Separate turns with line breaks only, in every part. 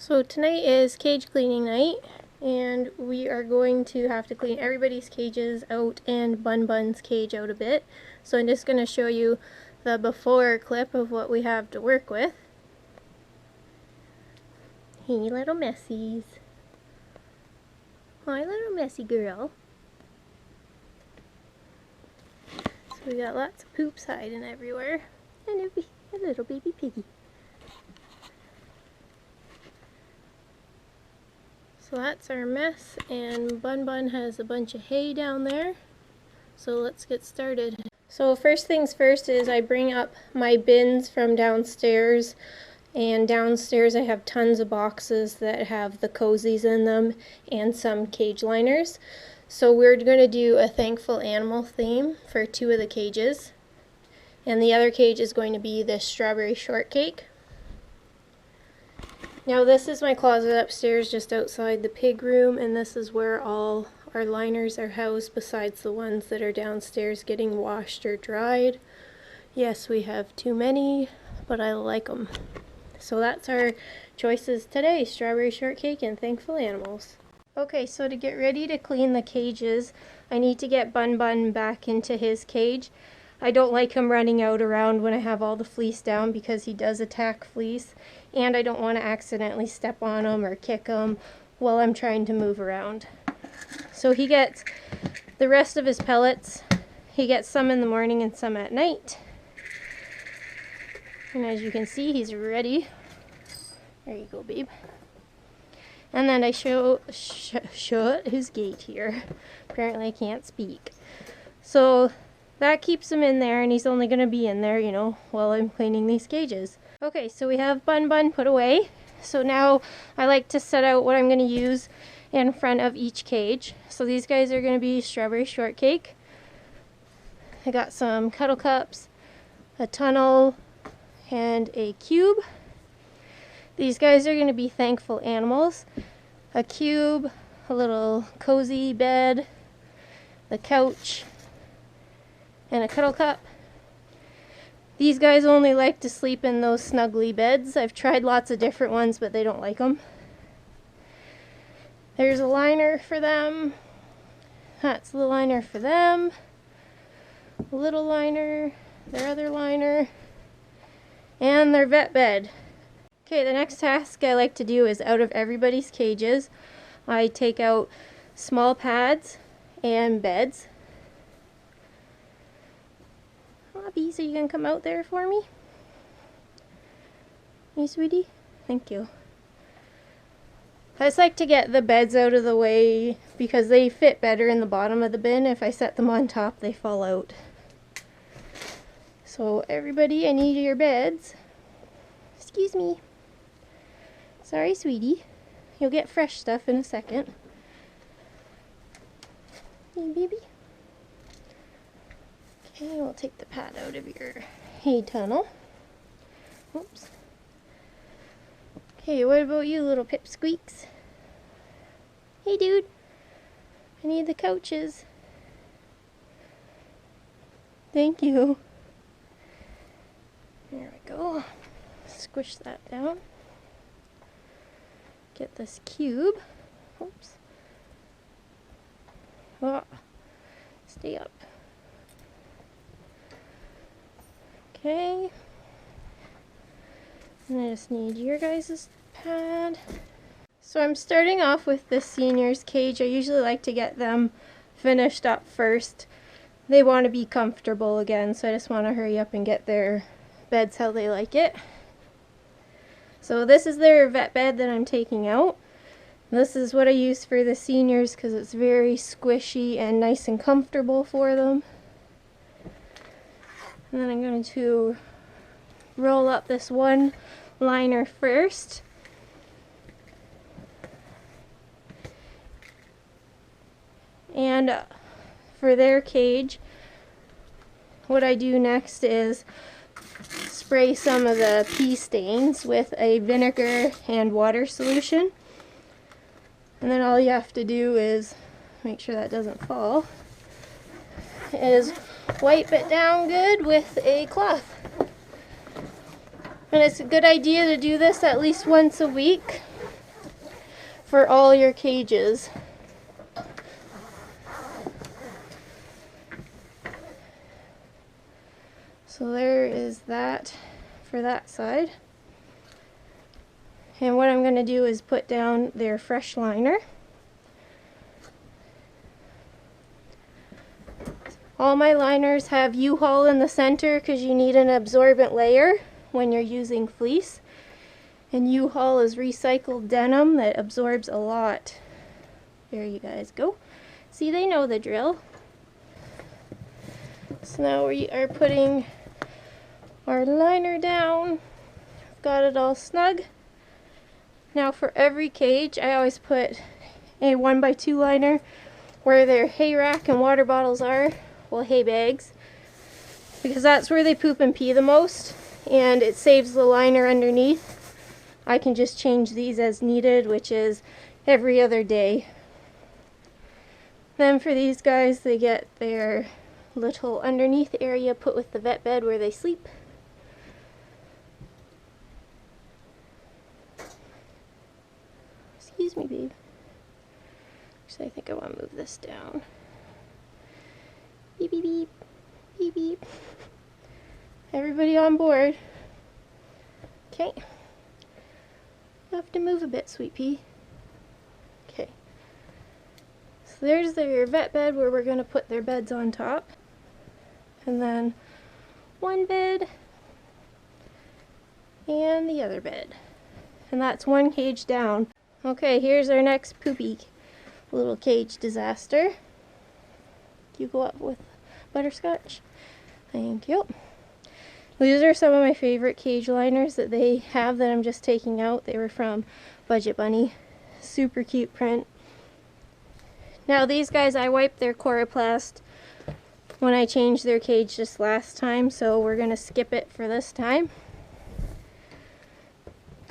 So tonight is cage cleaning night, and we are going to have to clean everybody's cages out and Bun Bun's cage out a bit. So I'm just going to show you the before clip of what we have to work with. Hey little messies. Hi little messy girl. So we got lots of poops hiding everywhere. And a little baby piggy. So that's our mess, and Bun Bun has a bunch of hay down there. So let's get started. So first things first is I bring up my bins from downstairs, and downstairs I have tons of boxes that have the Cozies in them and some cage liners. So we're going to do a thankful animal theme for two of the cages, and the other cage is going to be this strawberry shortcake. Now this is my closet upstairs just outside the pig room, and this is where all our liners are housed besides the ones that are downstairs getting washed or dried. Yes, we have too many, but I like them. So that's our choices today, strawberry shortcake and thankful animals. Okay, so to get ready to clean the cages, I need to get Bun Bun back into his cage. I don't like him running out around when I have all the fleece down because he does attack fleece, and I don't want to accidentally step on him or kick him while I'm trying to move around. So he gets the rest of his pellets. He gets some in the morning and some at night. And as you can see, he's ready. There you go, babe. And then I shut his gate here. Apparently I can't speak. So that keeps him in there, and he's only going to be in there, you know, while I'm cleaning these cages. Okay, so we have Bun Bun put away. So now I like to set out what I'm going to use in front of each cage. So these guys are going to be strawberry shortcake. I got some cuddle cups, a tunnel, and a cube. These guys are going to be thankful animals. A cube, a little cozy bed, the couch, and a cuddle cup. These guys only like to sleep in those snuggly beds. I've tried lots of different ones, but they don't like them. There's a liner for them. That's the liner for them. A little liner, their other liner, and their vet bed. Okay, the next task I like to do is out of everybody's cages, I take out small pads and beds. Bees, are you going to come out there for me? Hey, sweetie? Thank you. I just like to get the beds out of the way because they fit better in the bottom of the bin. If I set them on top, they fall out. So everybody, I need your beds. Excuse me. Sorry, sweetie. You'll get fresh stuff in a second. Hey, baby. Okay, we'll take the pad out of your hay tunnel. Oops. Okay, what about you, little pipsqueaks? Hey, dude. I need the couches. Thank you. There we go. Squish that down. Get this cube. Oops. Oh, stay up. Okay, and I just need your guys' pad. So I'm starting off with the seniors cage. I usually like to get them finished up first. They want to be comfortable again, so I just want to hurry up and get their beds how they like it. So this is their vet bed that I'm taking out. This is what I use for the seniors because it's very squishy and nice and comfortable for them. And then I'm going to roll up this one liner first. And for their cage, what I do next is spray some of the pee stains with a vinegar and water solution. And then all you have to do is make sure that doesn't fall, is wipe it down good with a cloth. And it's a good idea to do this at least once a week for all your cages. So there is that for that side. And what I'm going to do is put down their fresh liner. All my liners have U-Haul in the center because you need an absorbent layer when you're using fleece. And U-Haul is recycled denim that absorbs a lot. There you guys go. See, they know the drill. So now we are putting our liner down. Got it all snug. Now for every cage, I always put a 1x2 liner where their hay rack and water bottles are. Well, hay bags, because that's where they poop and pee the most, and it saves the liner underneath. I can just change these as needed, which is every other day. Then for these guys, they get their little underneath area put with the vet bed where they sleep. Excuse me, babe. So I think I want to move this down. Beep, beep, beep, beep, beep. Everybody on board. Okay. You have to move a bit, sweet pea. Okay. So there's their vet bed where we're going to put their beds on top. And then one bed and the other bed. And that's one cage down. Okay, here's our next poopy little cage disaster. You go up with butterscotch. Thank you. These are some of my favorite cage liners that they have that I'm just taking out. They were from BudgetBunny. Super cute print. Now these guys, I wiped their coroplast when I changed their cage just last time, so we're gonna skip it for this time.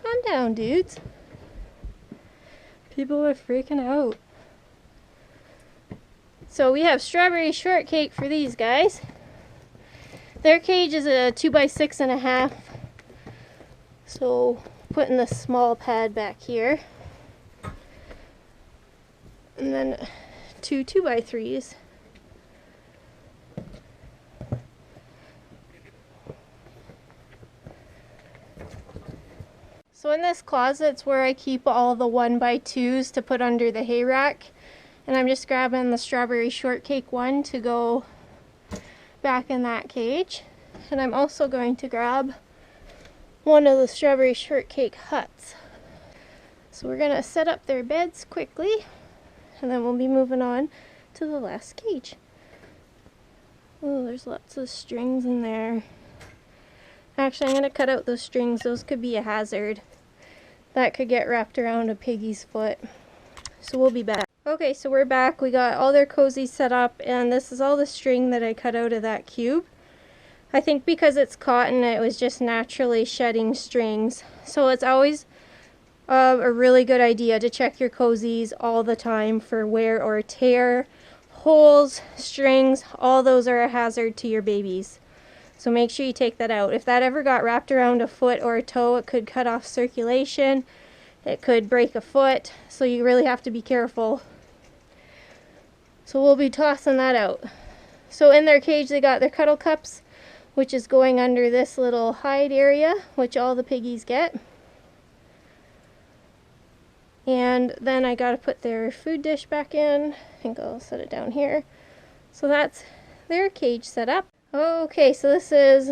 Calm down, dudes. People are freaking out. So we have strawberry shortcake for these guys. Their cage is a 2x6.5. So putting the small pad back here. And then two 2x3s. So in this closet's where I keep all the 1x2s to put under the hay rack. And I'm just grabbing the strawberry shortcake one to go back in that cage. And I'm also going to grab one of the strawberry shortcake huts. So we're going to set up their beds quickly, and then we'll be moving on to the last cage. Oh, there's lots of strings in there. Actually, I'm going to cut out those strings. Those could be a hazard. That could get wrapped around a piggy's foot. So we'll be back. Okay, so we're back. We got all their cozies set up, and this is all the string that I cut out of that cube. I think because it's cotton, it was just naturally shedding strings. So it's always a really good idea to check your cozies all the time for wear or tear. Holes, strings, all those are a hazard to your babies. So make sure you take that out. If that ever got wrapped around a foot or a toe, it could cut off circulation. It could break a foot. So you really have to be careful. So we'll be tossing that out. So in their cage, they got their cuddle cups, which is going under this little hide area, which all the piggies get. And then I got to put their food dish back in. I think I'll set it down here. So that's their cage set up. Okay, so this is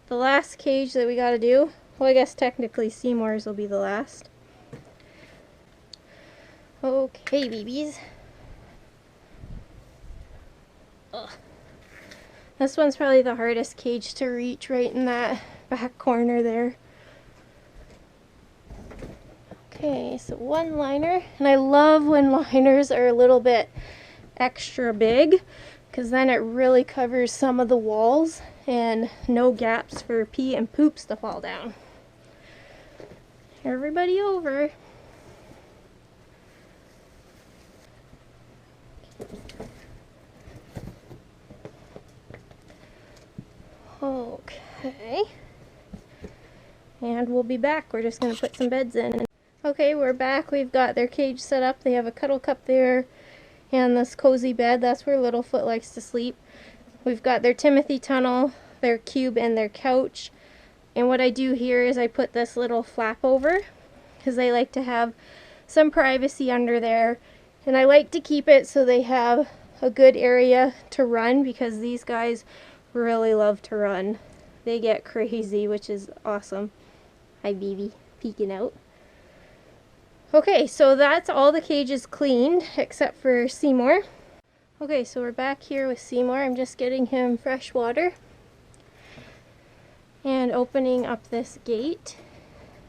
the last cage that we got to do. Well, I guess technically Seymour's will be the last. Okay, babies. Ugh. This one's probably the hardest cage to reach, right in that back corner there. Okay, so one liner, and I love when liners are a little bit extra big, because then it really covers some of the walls and no gaps for pee and poops to fall down. Everybody over. Okay, and we'll be back. We're just going to put some beds in. Okay, we're back. We've got their cage set up. They have a cuddle cup there and this cozy bed. That's where Littlefoot likes to sleep. We've got their Timothy tunnel, their cube, and their couch. And what I do here is I put this little flap over because they like to have some privacy under there. And I like to keep it so they have a good area to run because these guys really love to run. They get crazy, which is awesome. Hi, baby, peeking out. Okay, so that's all the cages cleaned except for Seymour. Okay, so we're back here with Seymour. I'm just getting him fresh water and opening up this gate.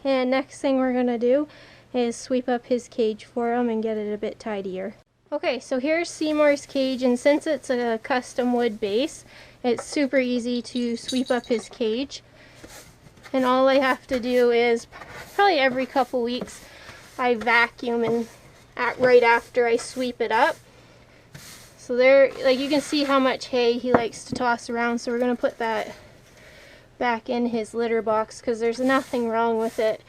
And next thing we're gonna do is sweep up his cage for him and get it a bit tidier. Okay, so here's Seymour's cage, and since it's a custom wood base, it's super easy to sweep up his cage. And all I have to do is probably every couple weeks I vacuum and right after I sweep it up. So there, like you can see how much hay he likes to toss around, so we're going to put that back in his litter box because there's nothing wrong with it.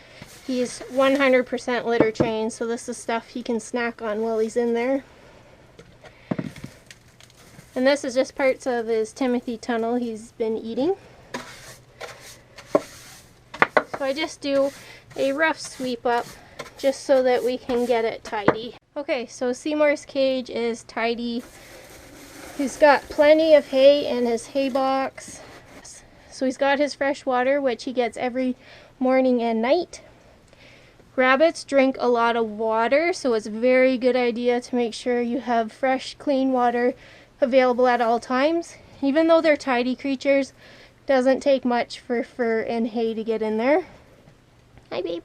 He's 100% litter trained, so this is stuff he can snack on while he's in there. And this is just parts of his Timothy tunnel he's been eating. So I just do a rough sweep up just so that we can get it tidy. Okay, so Seymour's cage is tidy. He's got plenty of hay in his hay box. So he's got his fresh water, which he gets every morning and night. Rabbits drink a lot of water, so it's a very good idea to make sure you have fresh, clean water available at all times. Even though they're tidy creatures, doesn't take much for fur and hay to get in there. Hi, babe.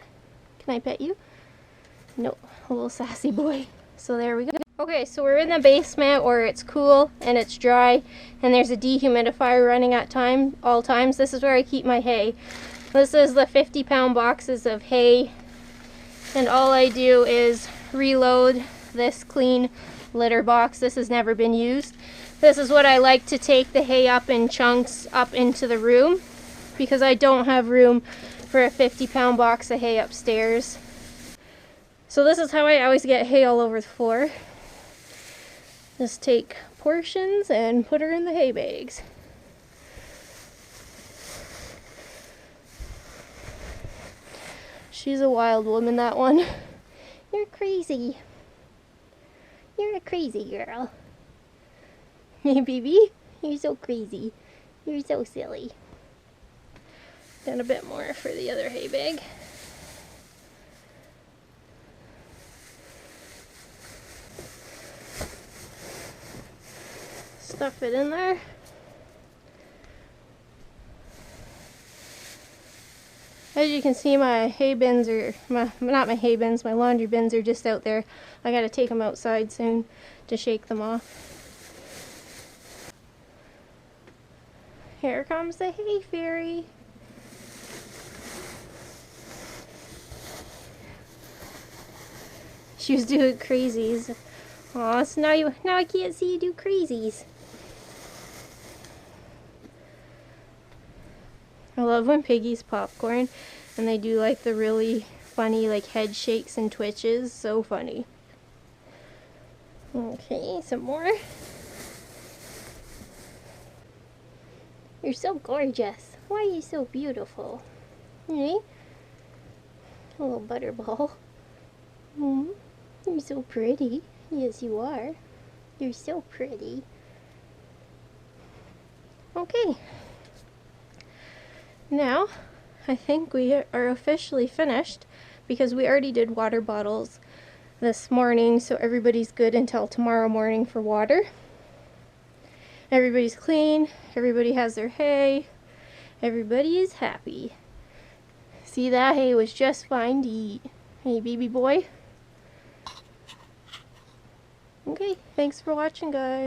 Can I pet you? No, a little sassy boy. So there we go. Okay, so we're in the basement where it's cool and it's dry, and there's a dehumidifier running at all times. This is where I keep my hay. This is the 50-pound boxes of hay, and all I do is reload this clean litter box. This has never been used. This is what I like to take the hay up in chunks up into the room because I don't have room for a 50-pound box of hay upstairs. So this is how I always get hay all over the floor. Just take portions and put her in the hay bags. She's a wild woman, that one. You're crazy. You're a crazy girl. Hey, baby. You're so crazy. You're so silly. And a bit more for the other hay bag. Stuff it in there. As you can see, my hay bins are, not my hay bins, my laundry bins are just out there. I gotta take them outside soon to shake them off. Here comes the hay fairy. She was doing crazies. Aw, so now I can't see you do crazies. I love when piggies popcorn and they do like the really funny like head shakes and twitches. So funny. Okay, some more. You're so gorgeous. Why are you so beautiful? Hey? A little butterball. You're so pretty. Yes, you are. You're so pretty. Okay. Now, I think we are officially finished because we already did water bottles this morning, so everybody's good until tomorrow morning for water. Everybody's clean, everybody has their hay, everybody is happy. See, that hay was just fine to eat. Hey, baby boy. Okay, thanks for watching, guys.